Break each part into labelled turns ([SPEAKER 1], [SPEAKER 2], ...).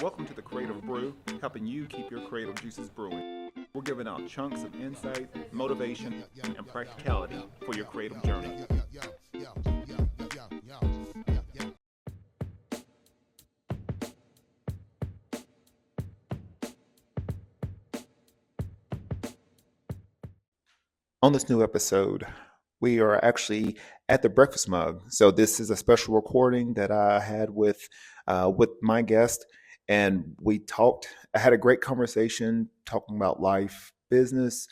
[SPEAKER 1] Welcome to the Creative Brew, helping you keep your creative juices brewing. We're giving out chunks of insight, motivation, and practicality for your creative journey. On this new episode, we are actually at the Breakfast Mug. So this is a special recording that I had with my guest, and we talked. I had a great conversation talking about life, business,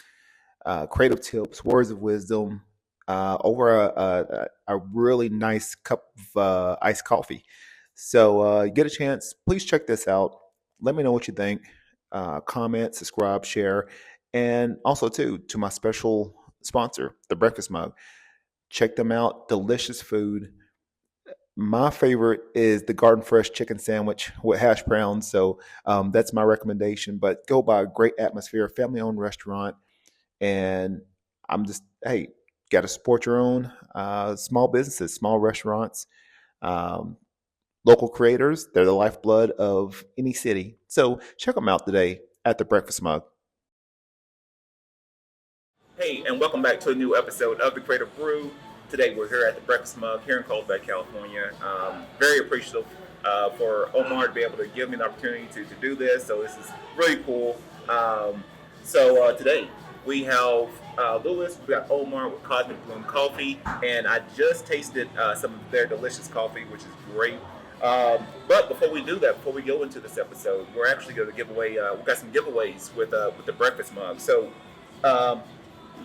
[SPEAKER 1] creative tips, words of wisdom, over a really nice cup of iced coffee. So you get a chance, please check this out. Let me know what you think. Comment, subscribe, share, and also too to my special sponsor, the Breakfast Mug. Check them out. Delicious food. My favorite is the Garden Fresh chicken sandwich with hash browns. So that's my recommendation. But go by a great atmosphere, family owned restaurant. And I'm just, hey, got to support your own small businesses, small restaurants, um, local creators. They're the lifeblood of any city. So check them out today at the Breakfast Mug. Hey, and welcome back to a new episode of the Creative Brew. Today we're here at the Breakfast Mug here in Carlsbad, California. Very appreciative for Omar to be able to give me the opportunity to do this. So this is really cool. Today we have Luis, we got Omar with Cosmic Bloom Coffee, and I just tasted some of their delicious coffee, which is great. But before we do that, before we go into this episode, we're actually going to give away. We've got some giveaways with the Breakfast Mug. So.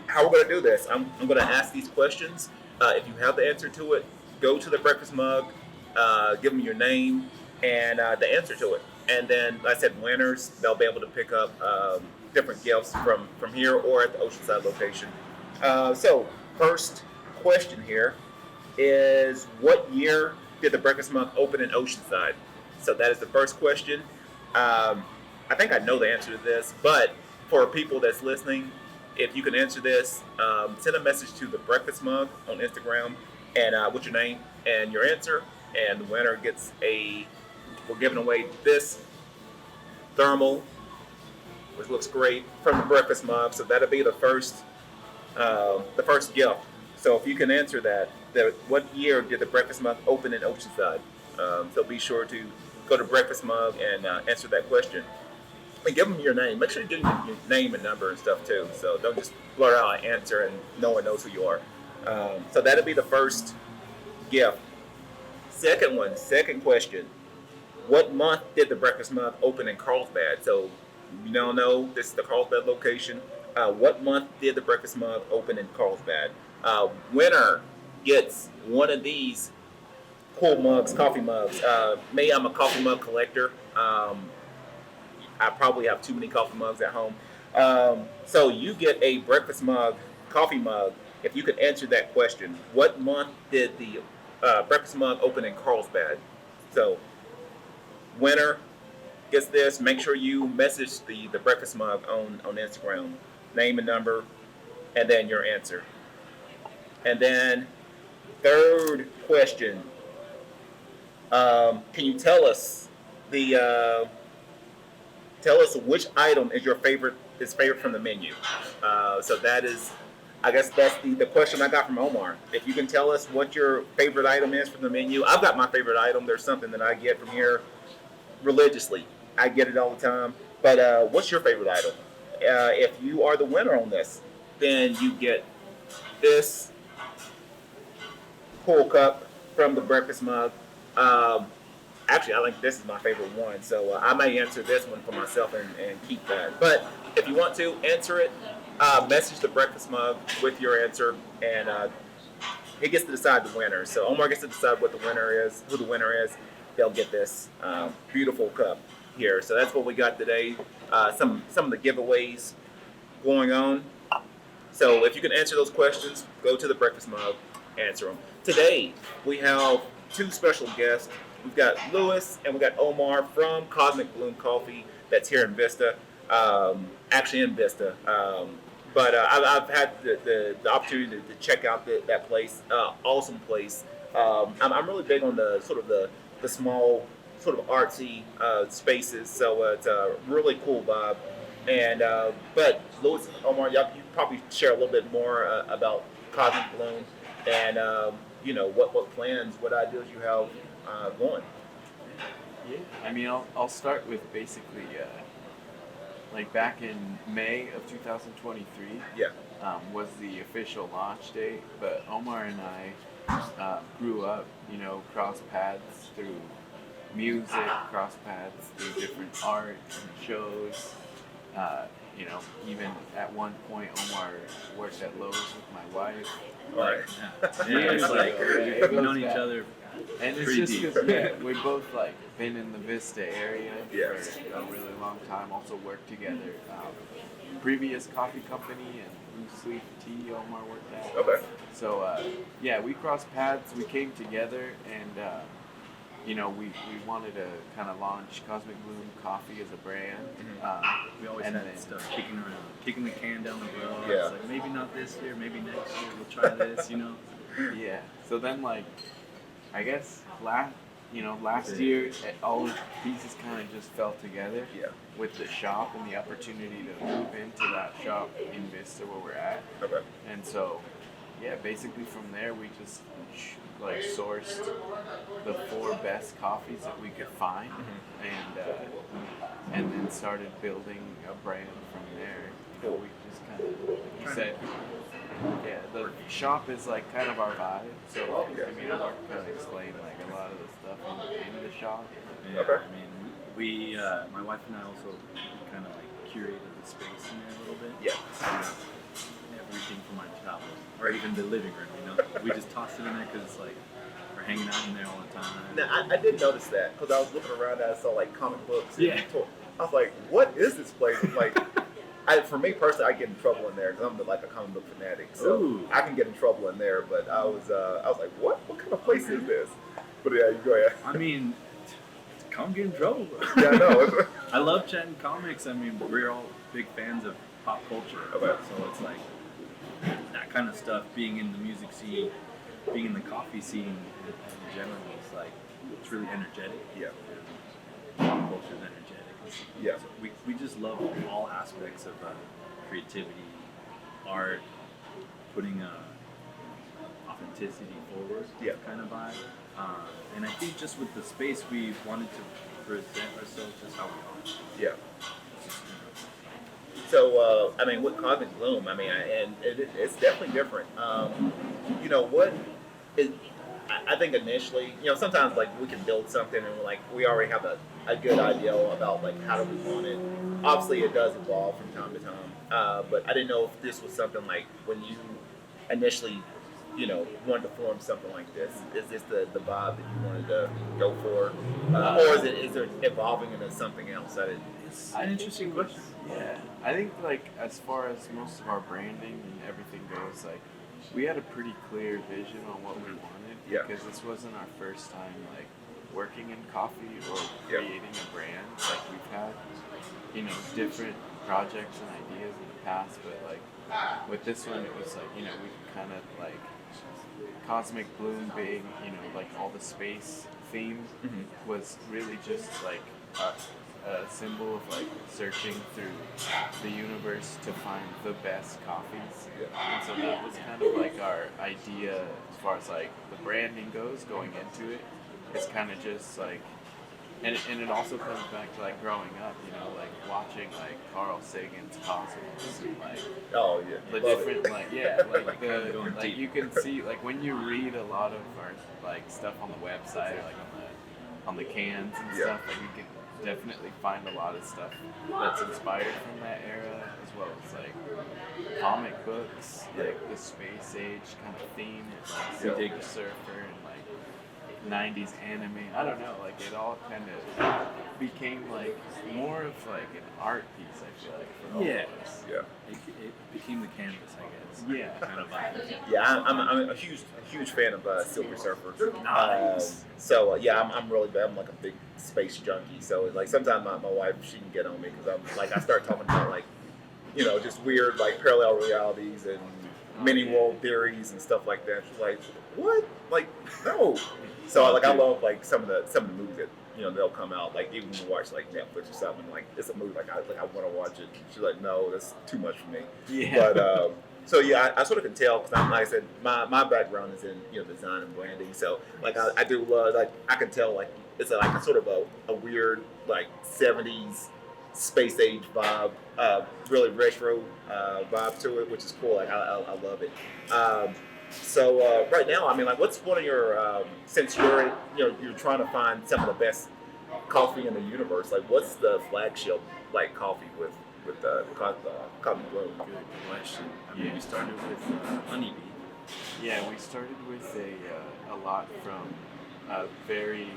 [SPEAKER 1] How we're going to do this, I'm going to ask these questions. If you have the answer to it, go to the Breakfast Mug, give them your name and the answer to it. And then, like I said, winners, they'll be able to pick up different gifts from here or at the Oceanside location. First question here is, what year did the Breakfast Mug open in Oceanside? So that is the first question. I think I know the answer to this, but for people that's listening, if you can answer this, send a message to the Breakfast Mug on Instagram and with your name and your answer, and the winner gets we're giving away this thermal, which looks great, from the Breakfast Mug. So that'll be the first gift. So if you can answer that, what year did the Breakfast Mug open in Oceanside? So be sure to go to Breakfast Mug and answer that question. And give them your name. Make sure you give them your name and number and stuff too. So don't just blurt out an answer and no one knows who you are. So that'll be the first gift. Second question. What month did the Breakfast Mug open in Carlsbad? So you don't know, this is the Carlsbad location. What month did the Breakfast Mug open in Carlsbad? Winner gets one of these cool mugs, coffee mugs. Me, I'm a coffee mug collector. I probably have too many coffee mugs at home. So you get a Breakfast Mug, coffee mug, if you could answer that question. What month did the Breakfast Mug open in Carlsbad? So winner gets this. Make sure you message the Breakfast Mug on Instagram. Name and number, and then your answer. And then third question. Can you tell us which item is your favorite from the menu. So that is, I guess that's the question I got from Omar. If you can tell us what your favorite item is from the menu. I've got my favorite item. There's something that I get from here religiously. I get it all the time. But what's your favorite item? If you are the winner on this, then you get this cool cup from the Breakfast Mug. Actually, I think this is my favorite one, so I may answer this one for myself and keep that. But if you want to answer it, message the Breakfast Mug with your answer, and he gets to decide the winner. So Omar gets to decide what the winner is, who the winner is. They'll get this beautiful cup here. So that's what we got today. Some of the giveaways going on. So if you can answer those questions, go to the Breakfast Mug, answer them. Today we have two special guests. We've got Luis and we've got Omar from Cosmic Bloom Coffee that's here in Vista, actually in Vista. But I've had the opportunity to check out that place, awesome place. I'm really big on the sort of the small sort of artsy spaces. So it's a really cool vibe. And but Louis, Omar, y'all, you probably share a little bit more about Cosmic Bloom and what plans, what ideas you have going.
[SPEAKER 2] Yeah, I mean, I'll start with basically like back in May of 2023
[SPEAKER 1] Yeah.
[SPEAKER 2] was the official launch date, but Omar and I grew up, cross paths through music, cross paths through different art and shows. Even at one point, Omar worked at Lowe's with my wife.
[SPEAKER 1] All right.
[SPEAKER 3] Yeah, it's like
[SPEAKER 2] It
[SPEAKER 3] we've
[SPEAKER 2] goes
[SPEAKER 3] known each
[SPEAKER 2] back.
[SPEAKER 3] other
[SPEAKER 2] And it's
[SPEAKER 3] pretty
[SPEAKER 2] just
[SPEAKER 3] deep.
[SPEAKER 2] because we both been in the Vista area
[SPEAKER 1] Yes.
[SPEAKER 2] for a really long time. Also worked together. Previous coffee company and Blue Leaf Tea Omar worked at.
[SPEAKER 1] Okay.
[SPEAKER 2] So we crossed paths. We came together and we wanted to kind of launch Cosmic Bloom Coffee as a brand.
[SPEAKER 3] We always
[SPEAKER 2] And
[SPEAKER 3] had
[SPEAKER 2] then-
[SPEAKER 3] stuff kicking around, kicking the can down the road.
[SPEAKER 1] Yeah.
[SPEAKER 3] It's like maybe not this year, maybe next year we'll try this.
[SPEAKER 2] Yeah. So then I guess last year all the pieces kind of just fell together.
[SPEAKER 1] Yeah.
[SPEAKER 2] With the shop and the opportunity to move into that shop in Vista where we're at.
[SPEAKER 1] Okay.
[SPEAKER 2] And so, basically from there we just sourced the 4 best coffees that we could find, and then started building a brand from there. We just kind of, like you said, the shop is kind of our vibe. So I Mark kind of explained a lot of the stuff in the shop.
[SPEAKER 3] Yeah,
[SPEAKER 1] Okay.
[SPEAKER 3] I mean, we, my wife and I also kind of curated the space in there a little bit.
[SPEAKER 1] Yeah.
[SPEAKER 3] Everything from our travels, or even the living room, we just tossed it in there because we're hanging out in there all the time.
[SPEAKER 1] Now I did notice that because I was looking around and I saw comic books. And
[SPEAKER 3] Yeah.
[SPEAKER 1] I was like, what is this place? It's for me personally, I get in trouble in there because I'm a comic book fanatic, so
[SPEAKER 3] Ooh.
[SPEAKER 1] I can get in trouble in there. But I was like, what kind of place is this? But yeah, you go ahead.
[SPEAKER 3] I mean, come get in trouble, bro.
[SPEAKER 1] Yeah, I know.
[SPEAKER 3] I love chatting comics. I mean, we're all big fans of pop culture.
[SPEAKER 1] Okay.
[SPEAKER 3] So it's that kind of stuff, being in the music scene, being in the coffee scene in general, it's really energetic.
[SPEAKER 1] Yeah.
[SPEAKER 3] Pop culture is energetic.
[SPEAKER 1] Yeah.
[SPEAKER 3] So we just love all aspects of creativity, art, putting authenticity forward,
[SPEAKER 1] Yeah.
[SPEAKER 3] kind of vibe. And I think just with the space, we wanted to present ourselves just how we are.
[SPEAKER 1] Yeah. So, with Cosmic Bloom, it's definitely different. What is, I think initially, sometimes we can build something and we already have a good idea about how do we want it. Obviously, it does evolve from time to time. But I didn't know if this was something when you initially, wanted to form something like this. Is this the vibe that you wanted to go for, or is it evolving into something else?
[SPEAKER 3] It's an interesting question.
[SPEAKER 2] Yeah, I think as far as most of our branding and everything goes, we had a pretty clear vision on what we wanted.
[SPEAKER 1] Yeah.
[SPEAKER 2] Because this wasn't our first time working in coffee or
[SPEAKER 1] Yeah.
[SPEAKER 2] creating a brand. We've had different projects and ideas in the past, but with this one it was we kind of Cosmic Bloom being all the space theme was really just a symbol of searching through the universe to find the best coffees.
[SPEAKER 1] Yeah.
[SPEAKER 2] And so that was kind of our idea as far as the branding goes going into it. It's kind of just and it also comes back to growing up, watching Carl Sagan's Cosmos and
[SPEAKER 1] Oh yeah.
[SPEAKER 2] the
[SPEAKER 1] Love
[SPEAKER 2] different
[SPEAKER 1] it.
[SPEAKER 3] going
[SPEAKER 2] you can see when you read a lot of our stuff on the website or on the cans and
[SPEAKER 1] Yeah.
[SPEAKER 2] stuff, you can definitely find a lot of stuff that's inspired from that era, as well as comic books, the space age kind of theme, Silver Surfer and 90s anime. I don't know, it all kind of became more of an art piece, I feel for all
[SPEAKER 3] Yeah.
[SPEAKER 2] of us.
[SPEAKER 1] Yeah.
[SPEAKER 3] It became the canvas, I guess.
[SPEAKER 2] Yeah.
[SPEAKER 3] Kind of vibe.
[SPEAKER 1] Yeah, I'm a huge fan of Silver Surfer.
[SPEAKER 3] Nice.
[SPEAKER 1] I'm really bad. I'm a big space junkie. So sometimes my wife, she can get on me because I start talking about just weird parallel realities and many world theories and stuff like that. She's like, what? No. So I love some of the movies they'll come out like even when we watch like Netflix or something like it's a movie like I want to watch it. She's like, no, that's too much for me.
[SPEAKER 2] Yeah.
[SPEAKER 1] But so yeah, I sort of can tell because I'm like I said, my background is in design and branding. So like I do love like I can tell like it's like a sort of a weird like '70s space age vibe, really retro vibe to it, which is cool. Like I love it. So right now, I mean, like, what's one of your since you're trying to find some of the best coffee in the universe? Like, what's the flagship like coffee with coffee bloom?
[SPEAKER 3] Good question. I mean, we started with honeybee.
[SPEAKER 2] Yeah, we started with a lot from a very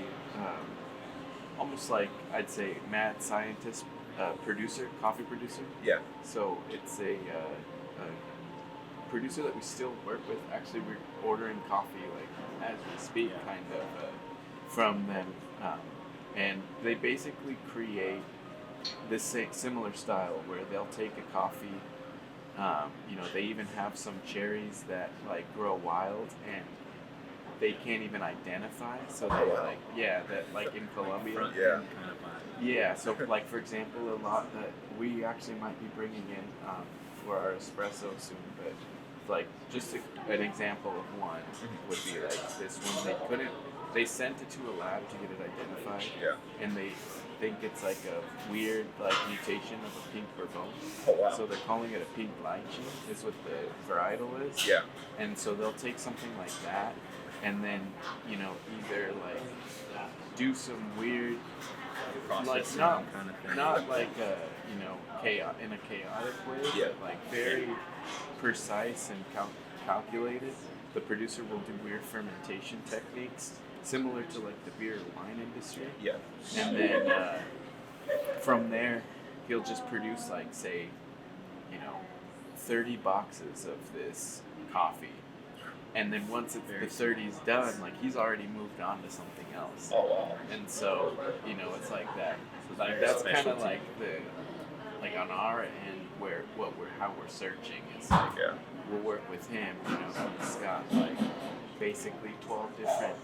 [SPEAKER 2] almost like I'd say mad scientist coffee producer.
[SPEAKER 1] Yeah.
[SPEAKER 2] So it's a producer that we still work with. Actually, we're ordering coffee like as we speak, kind of from them, and they basically create this similar style where they'll take a coffee. They even have some cherries that like grow wild and they can't even identify. So they that like in Colombia.
[SPEAKER 3] Front
[SPEAKER 1] Yeah.
[SPEAKER 3] end kind of vibe.
[SPEAKER 2] Yeah, so like for example, a lot that we actually might be bringing in for our espresso soon, but like just an example of one would be like this one. They sent it to a lab to get it identified, and they think it's like a weird like mutation of a pink bourbon.
[SPEAKER 1] Oh wow.
[SPEAKER 2] So they're calling it a pink lychee, is what the varietal is.
[SPEAKER 1] Yeah.
[SPEAKER 2] And so they'll take something like that, and then either like do some weird like
[SPEAKER 3] Processing
[SPEAKER 2] not
[SPEAKER 3] kind of thing.
[SPEAKER 2] not like in a chaotic way,
[SPEAKER 1] Yeah.
[SPEAKER 2] but like very precise and calculated. The producer will do weird fermentation techniques similar to like the beer or wine industry,
[SPEAKER 1] Yeah.
[SPEAKER 2] and then from there he'll just produce like say 30 boxes of this coffee, and then once the 30's done, like he's already moved on to something else.
[SPEAKER 1] Oh wow.
[SPEAKER 2] And so, it's like that.
[SPEAKER 3] So
[SPEAKER 2] Like
[SPEAKER 3] very
[SPEAKER 2] that's kind of
[SPEAKER 3] specialty.
[SPEAKER 2] like like on our end how we're searching is like
[SPEAKER 1] Yeah.
[SPEAKER 2] we'll work with him. He's got like basically 12 different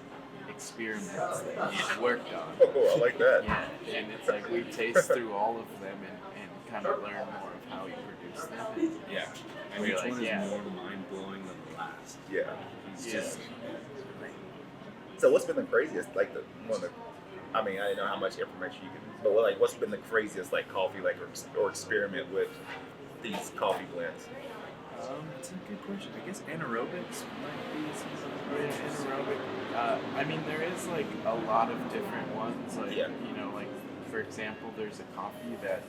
[SPEAKER 2] experiments that he's worked on.
[SPEAKER 1] Oh, I like that.
[SPEAKER 2] Yeah, and it's like we taste through all of them and kind of learn more of how he produced them. And
[SPEAKER 3] Yeah. And
[SPEAKER 2] We're
[SPEAKER 3] each
[SPEAKER 2] like,
[SPEAKER 3] one is
[SPEAKER 2] yeah.
[SPEAKER 3] more mind blowing than the last.
[SPEAKER 1] Yeah.
[SPEAKER 3] He's
[SPEAKER 2] Yeah.
[SPEAKER 3] just
[SPEAKER 1] So what's been the craziest like one of the I mean, I don't know how much information you can, but like, what's been the craziest like coffee like or experiment with these coffee blends?
[SPEAKER 3] That's a good question. I guess anaerobics might be something.
[SPEAKER 2] anaerobic. I mean, there is like a lot of different ones. Like
[SPEAKER 1] Yeah.
[SPEAKER 2] like for example, there's a coffee that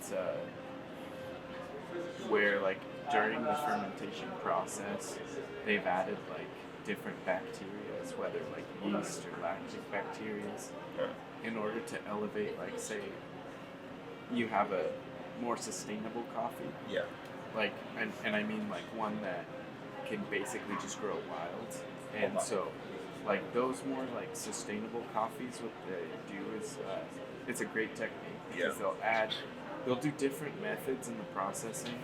[SPEAKER 2] where like during the fermentation process, they've added like different bacteria, whether like yeast or lactic bacteria, in order to elevate, like say, you have a more sustainable coffee.
[SPEAKER 1] Yeah.
[SPEAKER 2] Like, and I mean like one that can basically just grow wild. And so, like those more like sustainable coffees, what they do is, it's a great technique because they'll do different methods in the processing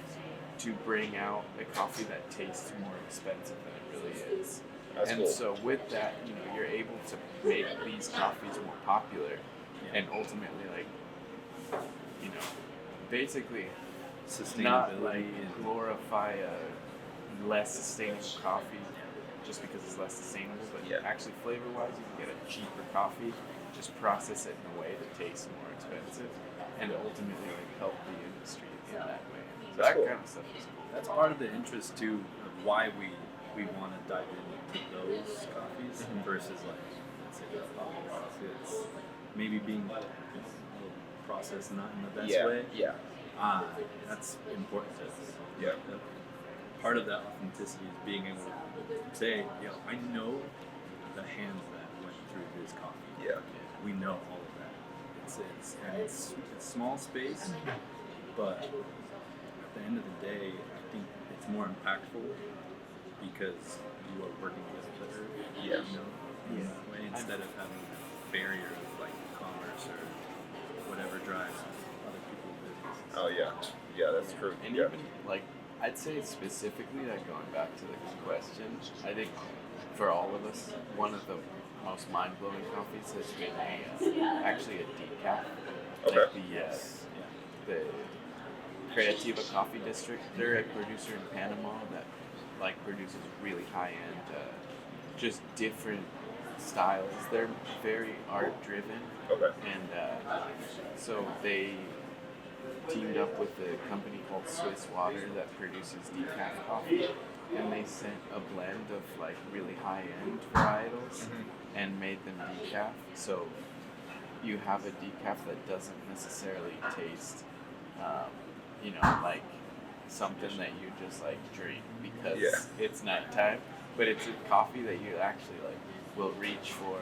[SPEAKER 2] to bring out a coffee that tastes more expensive than it really is.
[SPEAKER 1] That's
[SPEAKER 2] And
[SPEAKER 1] cool.
[SPEAKER 2] so with that, you're able to make these coffees more popular, and ultimately like, basically not
[SPEAKER 3] Sustainability
[SPEAKER 2] like
[SPEAKER 3] and
[SPEAKER 2] glorify a less sustainable coffee just because it's less sustainable, but actually flavor-wise, you can get a cheaper coffee, just process it in a way that tastes more expensive, and ultimately like help the industry in that way. So
[SPEAKER 1] That's
[SPEAKER 2] that
[SPEAKER 1] cool.
[SPEAKER 2] kind of stuff is cool.
[SPEAKER 3] that's part of the interest too of why we want to dive into those coffees versus like let's say the coffee coffee. It's maybe being a little processed not in the best way.
[SPEAKER 1] Yeah.
[SPEAKER 3] That's important to us.
[SPEAKER 1] Yeah.
[SPEAKER 3] Part of that authenticity is being able to say, I know the hands that went through this coffee.
[SPEAKER 1] Yeah.
[SPEAKER 3] We know all of that. It's small space, but at the end of the day, I think it's more impactful because you are working with the earth,
[SPEAKER 1] Yeah.
[SPEAKER 3] in that way instead of having a barrier of like commerce or whatever drives other people's business.
[SPEAKER 1] Oh yeah. Yeah, that's true.
[SPEAKER 2] And
[SPEAKER 1] Yeah.
[SPEAKER 2] even like I'd say specifically, like going back to the question, I think for all of us, one of the most mind-blowing coffees has been actually a decaf.
[SPEAKER 1] Okay.
[SPEAKER 2] Like the Creativa Coffee District. They're a producer in Panama that like produces really high-end, just different styles. They're very art-driven,
[SPEAKER 1] Okay.
[SPEAKER 2] and so they teamed up with a company called Swiss Water that produces decaf coffee, and they sent a blend of like really high-end varietals and made them decaf. So you have a decaf that doesn't necessarily taste, like something that you just like drink because it's nighttime, but it's a coffee that you actually like will reach for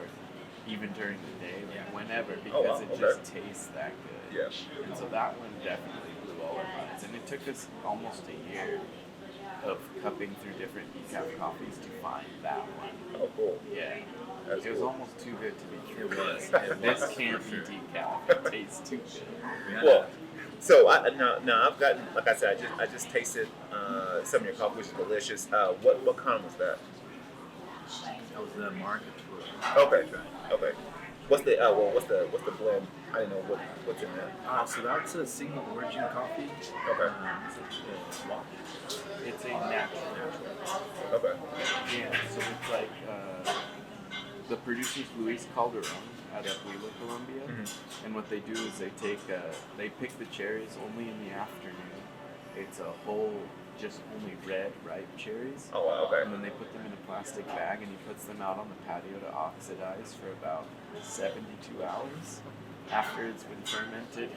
[SPEAKER 2] even during the day, like whenever, because it just tastes that good.
[SPEAKER 1] Yeah.
[SPEAKER 2] And so that one definitely blew all our minds, and it took us almost a year of cupping through different decaf coffees to find that one.
[SPEAKER 1] Oh, cool.
[SPEAKER 2] Yeah.
[SPEAKER 1] That's
[SPEAKER 2] It was
[SPEAKER 1] cool.
[SPEAKER 2] almost too good to be true.
[SPEAKER 3] It was.
[SPEAKER 2] This can't be decaf. It tastes too good.
[SPEAKER 1] Well, so I've gotten, like I said, I just tasted some of your coffee, which is delicious. What kind was that?
[SPEAKER 3] That was the market.
[SPEAKER 1] Okay. Okay. What's the blend? I didn't know what's in there.
[SPEAKER 3] So that's a single origin coffee.
[SPEAKER 1] Okay.
[SPEAKER 3] It's a wash.
[SPEAKER 2] It's a natural.
[SPEAKER 1] Okay.
[SPEAKER 2] Yeah, so it's like the producer's Luis Calderon out of Vista, Colombia, and what they do is they pick the cherries only in the afternoon. It's a whole, just only red, ripe cherries.
[SPEAKER 1] Oh wow. Okay.
[SPEAKER 2] And then they put them in a plastic bag, and he puts them out on the patio to oxidize for about 72 hours. After it's been fermented,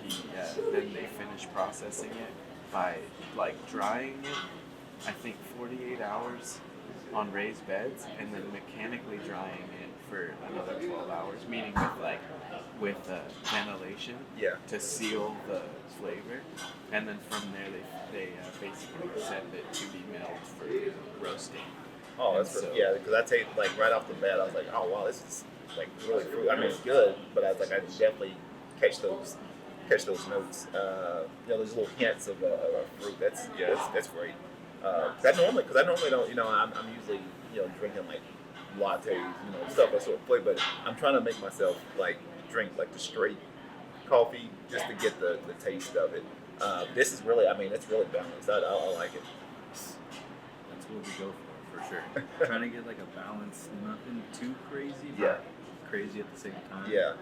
[SPEAKER 2] then they finish processing it by like drying it, I think 48 hours on raised beds, and then mechanically drying it for another 12 hours, meaning with ventilation to seal the flavor, and then from there they basically send it to be milled for roasting.
[SPEAKER 1] Oh, that's yeah. Because I take like right off the bat, I was like, oh wow, this is like really fruit. I mean, it's good, but I was like, I definitely catch those notes. Those little hints of fruit. That's great. Because I normally don't. I'm usually drinking like lattes, stuff that sort of flavor. But I'm trying to make myself like drink like the straight coffee just to get the taste of it. This is really, it's really balanced. I like it.
[SPEAKER 3] That's what we go for sure. Trying to get like a balance, nothing too crazy, but crazy at the same time.
[SPEAKER 1] Yeah.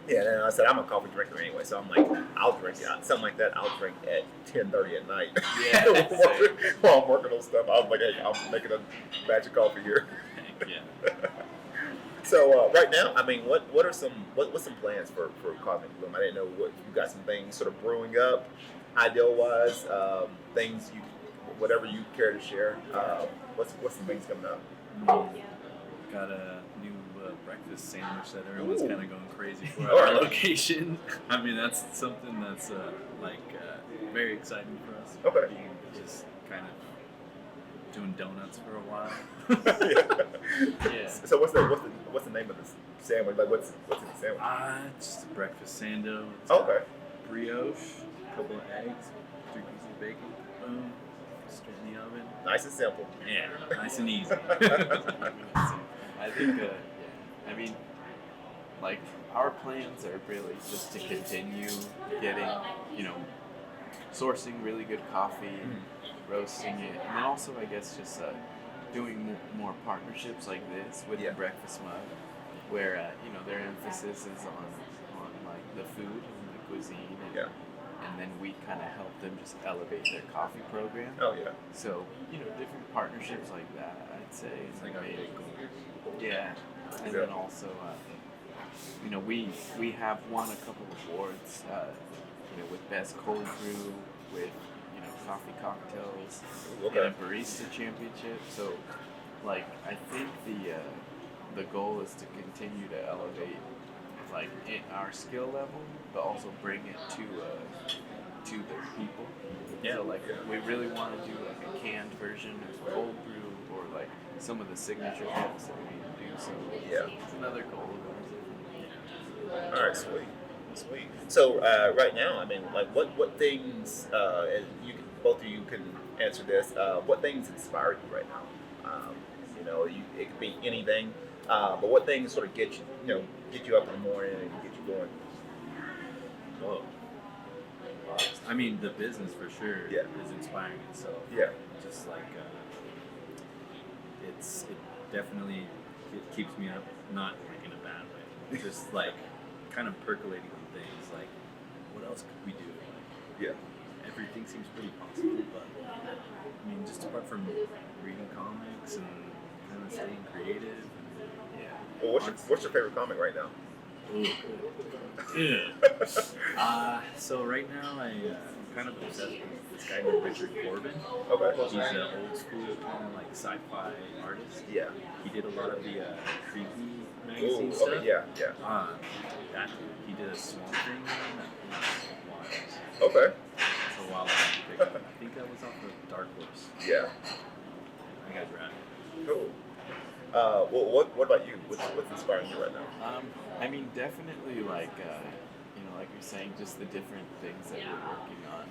[SPEAKER 1] Yeah, and I said I'm a coffee drinker anyway, so I'm like, I'll drink something like that. I'll drink at 10:30 at night.
[SPEAKER 2] Yeah.
[SPEAKER 1] While I'm working on stuff, I'm like, hey, I'm making a batch of coffee here.
[SPEAKER 3] Yeah.
[SPEAKER 1] So right now, what's some plans for Coffee and Bloom? I didn't know what you got, some things sort of brewing up, ideal wise, things whatever you care to share. What's some things coming up?
[SPEAKER 3] Got a new breakfast sandwich that everyone's kind of going crazy for at
[SPEAKER 1] All
[SPEAKER 3] our
[SPEAKER 1] right.
[SPEAKER 3] location. That's something that's very exciting for us.
[SPEAKER 1] Okay.
[SPEAKER 3] Being just kind of doing donuts for a while.
[SPEAKER 2] Yeah.
[SPEAKER 1] So what's the name of this sandwich? Like what's in the sandwich?
[SPEAKER 3] Just a breakfast sando. It's
[SPEAKER 1] Okay.
[SPEAKER 3] got brioche, a couple of eggs, 3 pieces of bacon, boom, straight in the oven.
[SPEAKER 1] Nice and simple.
[SPEAKER 3] Yeah, nice and easy.
[SPEAKER 2] I think, like our plans are really just to continue getting, sourcing really good coffee, roasting it, and then also I guess just doing more partnerships like this with the Breakfast Mug, where their emphasis is on like the food and the cuisine, and then we kind of help them just elevate their coffee program.
[SPEAKER 1] Oh yeah.
[SPEAKER 2] So different partnerships like that, I'd say is
[SPEAKER 3] Like
[SPEAKER 2] like
[SPEAKER 3] a big goal.
[SPEAKER 2] yeah, and then also we have won a couple of awards, with best cold brew, with coffee cocktails,
[SPEAKER 1] Okay.
[SPEAKER 2] and a barista championship. So like I think the goal is to continue to elevate like our skill level, but also bring it to the people.
[SPEAKER 3] Yeah.
[SPEAKER 2] So like we really want to do like a canned version of cold brew, or like some of the signature drinks that we do. So it's another goal of ours.
[SPEAKER 1] All right, sweet. So right now, what things? And both of you can answer this. What things inspire you right now? It could be anything. But what things sort of get you up in the morning and get you going?
[SPEAKER 3] Whoa. I mean, the business for sure
[SPEAKER 1] Yeah.
[SPEAKER 3] is inspiring itself.
[SPEAKER 1] Yeah.
[SPEAKER 3] Just like it definitely keeps me up, not like in a bad way. Just like kind of percolating on things. Like, what else could we do? Like,
[SPEAKER 1] Yeah.
[SPEAKER 3] everything seems pretty possible, but I mean, just apart from reading comics and kind of staying creative. And,
[SPEAKER 1] Well, what's your favorite comic right now?
[SPEAKER 3] So right now I'm kind of obsessed with this guy named Richard Corbin.
[SPEAKER 1] Okay.
[SPEAKER 3] He's an old school kind of like sci-fi artist.
[SPEAKER 1] Yeah.
[SPEAKER 3] He did a lot of the creepy magazine
[SPEAKER 1] Ooh,
[SPEAKER 3] stuff.
[SPEAKER 1] okay. Yeah. Yeah.
[SPEAKER 3] That he did a Swamp Thing one that was wild.
[SPEAKER 1] Okay.
[SPEAKER 3] It's a wild one to pick up. I think that was off of Dark Horse.
[SPEAKER 1] Yeah.
[SPEAKER 3] I got rad.
[SPEAKER 1] Cool. Well, what about you? What's inspiring you right now?
[SPEAKER 2] I mean, definitely like like you're saying, just the different things that we're working on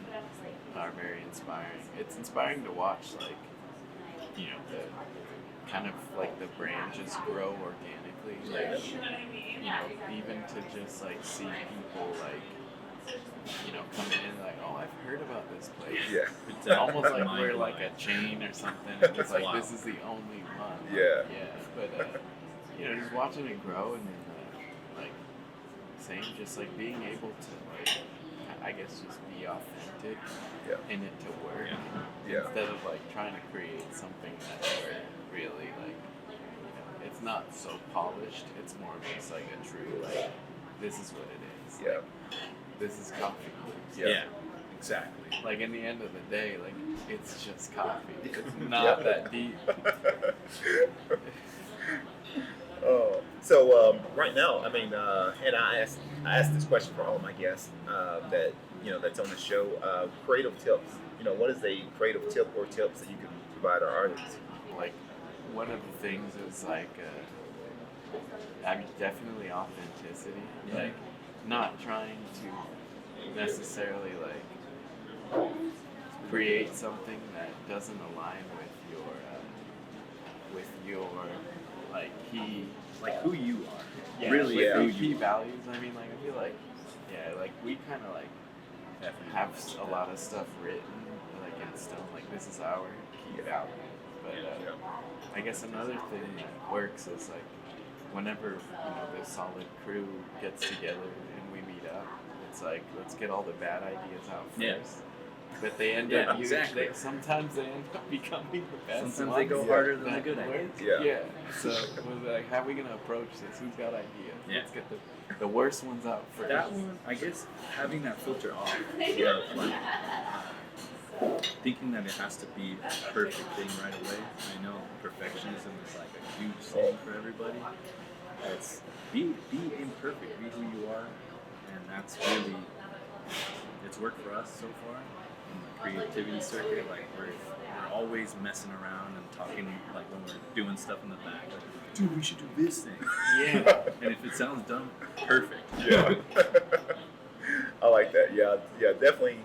[SPEAKER 2] are very inspiring. It's inspiring to watch, like, the kind of like the brand just grow organically. Like, even to just like see people like, coming in like, oh, I've heard about this place.
[SPEAKER 1] Yeah.
[SPEAKER 2] It's almost like we're like a chain or something. It's like, this is the only one.
[SPEAKER 1] Yeah.
[SPEAKER 2] Yeah. But, just watching it grow and then, like, saying, just like being able to, like, I guess just be authentic in it to work.
[SPEAKER 1] Yeah.
[SPEAKER 2] Instead of like trying to create something that's really like, it's not so polished. It's more of just like a true, like, this is what it is.
[SPEAKER 1] Yeah.
[SPEAKER 2] Like, this is coffee.
[SPEAKER 3] Yeah. Exactly.
[SPEAKER 2] Like, in the end of the day, like, it's just coffee. It's not that deep.
[SPEAKER 1] So right now, I mean, and I asked this question for all my guests that's on the show. Creative tips. What is a creative tip or tips that you can provide our artists?
[SPEAKER 2] Like, one of the things is like, I mean, definitely authenticity.
[SPEAKER 3] Yeah.
[SPEAKER 2] Like, not trying to necessarily like create something that doesn't align with your like key.
[SPEAKER 3] Like who you are.
[SPEAKER 2] Yeah,
[SPEAKER 3] Really,
[SPEAKER 2] with
[SPEAKER 3] who
[SPEAKER 2] your
[SPEAKER 3] you
[SPEAKER 2] key
[SPEAKER 3] are.
[SPEAKER 2] values. I mean, like, I feel like, like we kind of like
[SPEAKER 3] Definitely.
[SPEAKER 2] have a lot of stuff written like in stone. Like, this is our key value. But I guess another thing that works is like whenever the solid crew gets together and we meet up, it's like, let's get all the bad ideas out first.
[SPEAKER 3] Yeah.
[SPEAKER 2] But they end
[SPEAKER 3] Yeah,
[SPEAKER 2] up
[SPEAKER 3] exactly.
[SPEAKER 2] sometimes they end up becoming the best.
[SPEAKER 3] Sometimes
[SPEAKER 2] ones
[SPEAKER 3] they go harder than the
[SPEAKER 2] that
[SPEAKER 3] good
[SPEAKER 2] work.
[SPEAKER 3] ideas.
[SPEAKER 1] Yeah.
[SPEAKER 2] So we're like, how are we gonna approach this? Who's got ideas?
[SPEAKER 3] Yeah.
[SPEAKER 2] Let's get the worst ones out first.
[SPEAKER 3] That one, I guess, having that filter off. Like, thinking that it has to be a perfect thing right away. I know perfectionism is like a huge thing for everybody. It's be imperfect, be who you are, and that's really, it's worked for us so far in the creativity circuit. Like, we're always messing around and talking, like when we're doing stuff in the back, like, dude, we should do this thing.
[SPEAKER 2] Yeah.
[SPEAKER 3] And if it sounds dumb, perfect.
[SPEAKER 1] Yeah. I like that. Yeah. Definitely.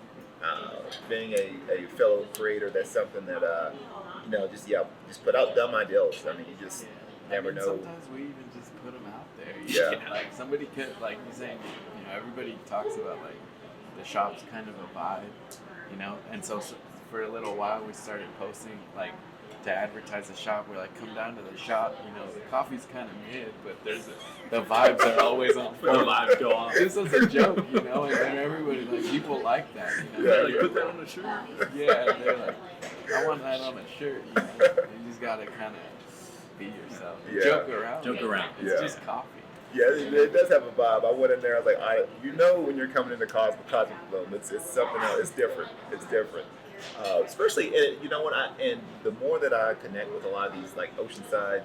[SPEAKER 1] Being a fellow creator, that's something that just put out dumb ideas. I mean, you just never know.
[SPEAKER 2] Sometimes we even just put them out there.
[SPEAKER 1] Yeah.
[SPEAKER 2] Like, somebody could, like you're saying, everybody talks about like the shop's kind of a vibe, and so for a little while we started posting like to advertise the shop. We're like, come down to the shop. The coffee's kind of mid, but the vibes are always on.
[SPEAKER 3] The vibes go on.
[SPEAKER 2] Just as a joke, and then everybody, like, people like that.
[SPEAKER 3] Like, put that on a shirt.
[SPEAKER 2] Yeah, they're like, I want that on a shirt. You just gotta kind of be yourself.
[SPEAKER 1] Yeah.
[SPEAKER 2] Joke around.
[SPEAKER 3] Joke around.
[SPEAKER 2] It's
[SPEAKER 1] Yeah.
[SPEAKER 2] just coffee.
[SPEAKER 1] Yeah, it does have a vibe. I went in there. I was like, when you're coming into Cosmic Bloom, it's something else. It's different. It's different. Especially, and the more that I connect with a lot of these, like Oceanside,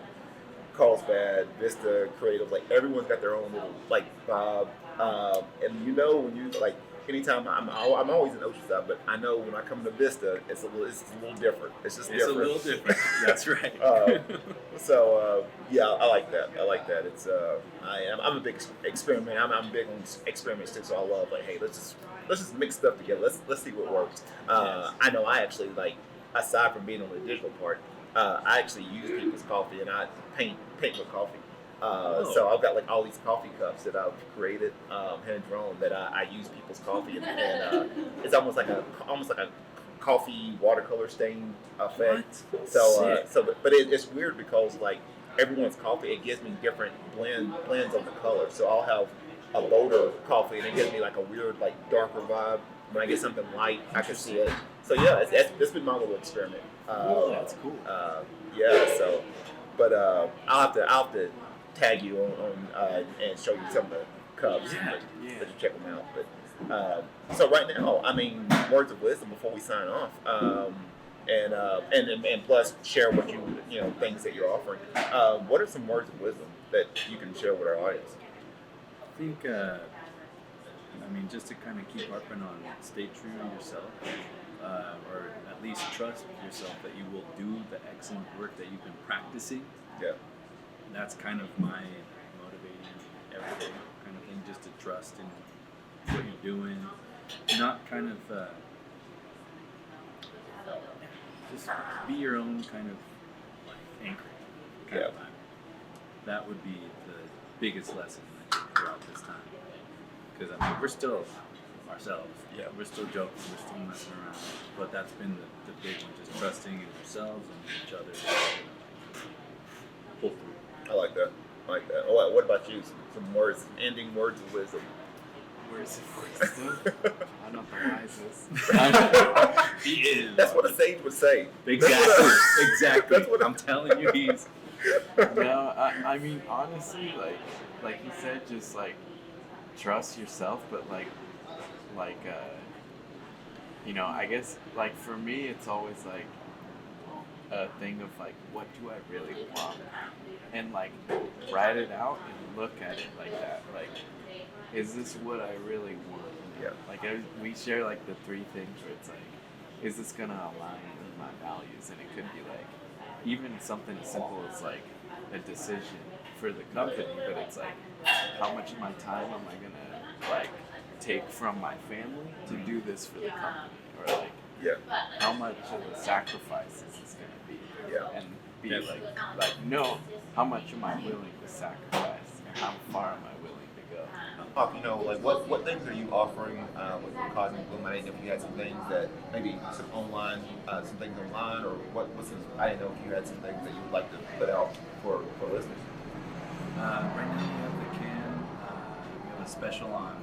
[SPEAKER 1] Carlsbad, Vista, Creative, like everyone's got their own little like vibe. And when you like, anytime I'm always in Oceanside, but I know when I come to Vista, it's a little different. It's just
[SPEAKER 3] It's
[SPEAKER 1] different.
[SPEAKER 3] a little different. That's right.
[SPEAKER 1] I like that. I like that. It's I'm a big experiment. I'm big on experiments too. So I love, like, hey, let's just mix stuff together. Let's see what works. I know I actually, like, aside from being on the digital part, I actually use people's coffee and I paint with coffee. So I've got like all these coffee cups that I've created, hand drawn, that I use people's coffee, and it's almost like a coffee watercolor stain effect.
[SPEAKER 3] What?
[SPEAKER 1] So
[SPEAKER 3] Sick.
[SPEAKER 1] but it's weird because like everyone's coffee, it gives me different blends of the color. So I'll have a bolder coffee, and it gives me like a weird like darker vibe. When I get something light, I can see it. So yeah, it's been my little experiment.
[SPEAKER 2] That's cool.
[SPEAKER 1] Yeah. So, but I'll have to tag you on and show you some of the cups.
[SPEAKER 2] Yeah,
[SPEAKER 1] Let
[SPEAKER 2] yeah.
[SPEAKER 1] you check them out. But so right now, I mean, words of wisdom before we sign off, and plus share what you know things that you're offering. What are some words of wisdom that you can share with our audience?
[SPEAKER 3] I think, I mean, just to kind of keep harping on stay true to yourself, or at least trust yourself that you will do the excellent work that you've been practicing.
[SPEAKER 1] Yeah.
[SPEAKER 3] That's kind of my motivating everyday kind of thing, just to trust in what you're doing, not kind of just be your own kind of like anchor kind of vibe. That would be the biggest lesson I think throughout this time, because I mean we're still ourselves, we're still joking, we're still messing around, but that's been the big one, just trusting in ourselves and each other to pull through.
[SPEAKER 1] I like that. Oh, what about you? Some words, ending words of wisdom.
[SPEAKER 2] Words of wisdom. I'm not the wisest.
[SPEAKER 3] He is.
[SPEAKER 1] That's what a sage would say.
[SPEAKER 3] Exactly. Exactly.
[SPEAKER 1] That's what
[SPEAKER 3] I'm telling you, he's.
[SPEAKER 2] No, I mean honestly, like you said, just like trust yourself, but like you know, I guess like for me, it's always like a thing of like, what do I really want, and like write it out and look at it like that, like, is this what I really want?
[SPEAKER 1] Yeah.
[SPEAKER 2] Like we share like the three things where it's like, is this gonna align with my values? And it could be like even something as simple as like a decision for the company, but it's like, how much of my time am I gonna like take from my family to do this for the company, or like
[SPEAKER 1] Yeah.
[SPEAKER 2] how much of a sacrifice is this gonna be?
[SPEAKER 1] Yeah.
[SPEAKER 2] And be like no, how much am I willing to sacrifice, and how far am I willing to go?
[SPEAKER 1] You know, like what things are you offering with Cosmic Illuminate? If you had some things that maybe some things online, or what's some, I didn't know if you had some things that you would like to put out for listeners.
[SPEAKER 3] Right now we have the can. We have a special on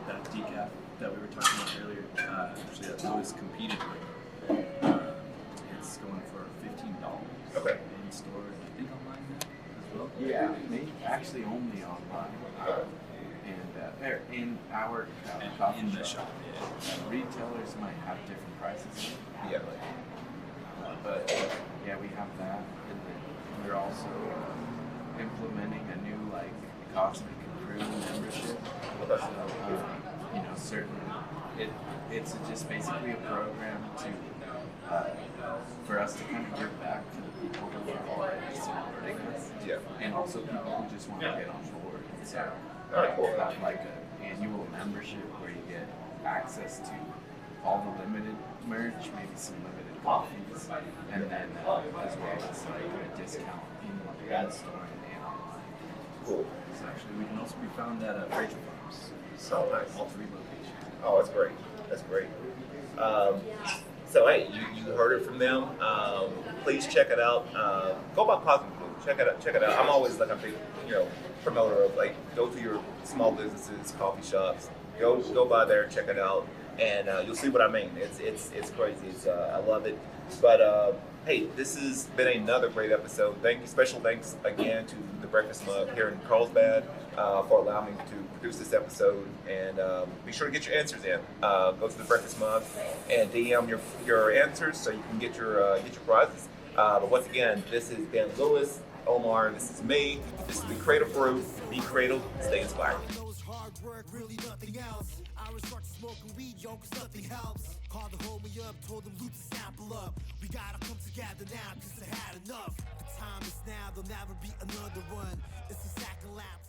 [SPEAKER 3] that decaf that we were talking about earlier. Actually, that Luis competed with. It's going for $15.
[SPEAKER 1] Okay.
[SPEAKER 3] In store, I think online now as well.
[SPEAKER 2] Yeah, maybe actually only online.
[SPEAKER 1] Okay.
[SPEAKER 2] And there in our
[SPEAKER 3] And
[SPEAKER 2] coffee
[SPEAKER 3] in the shop.
[SPEAKER 2] retailers might have different prices.
[SPEAKER 1] Yeah.
[SPEAKER 2] But yeah, we have that, and then we're also implementing a new like Cosmic Crew membership.
[SPEAKER 1] Okay.
[SPEAKER 2] So you know, it's just basically a program to for us to kind of give back to the people who are already supporting us.
[SPEAKER 1] Yeah.
[SPEAKER 2] And also people who just want to get on board. So
[SPEAKER 1] All right, cool.
[SPEAKER 2] we'll have like an annual membership where you get access to all the limited merch, maybe some limited coffees, and then as well as like a discount in the store and online.
[SPEAKER 1] Cool.
[SPEAKER 3] So actually, we can also be found at Rachel Farms.
[SPEAKER 1] So nice.
[SPEAKER 3] All 3 locations.
[SPEAKER 1] Oh, that's great. That's great. So hey, you heard it from them. Please check it out. Go by Cosmic Blue. Check it out. Check it out. I'm always like a big, promoter of like go to your small businesses, coffee shops. Go by there, check it out, and you'll see what I mean. It's crazy. I love it. But hey, this has been another great episode. Thank you. Special thanks again to the Breakfast Mug here in Carlsbad for allowing me to produce this episode. And be sure to get your answers in. Go to the Breakfast Mug and DM your answers so you can get your prizes. But once again, this has been Luis, Omar. This is me. This is the Creative Brew. Be creative. Stay inspired.
[SPEAKER 4] Hard work, really nothing else. I resort to smoking weed, yo, cause nothing helps. Called the homie up, told him loot to sample up. We gotta come together now, cause I had enough. The time is now, there'll never be another one. It's a second lap.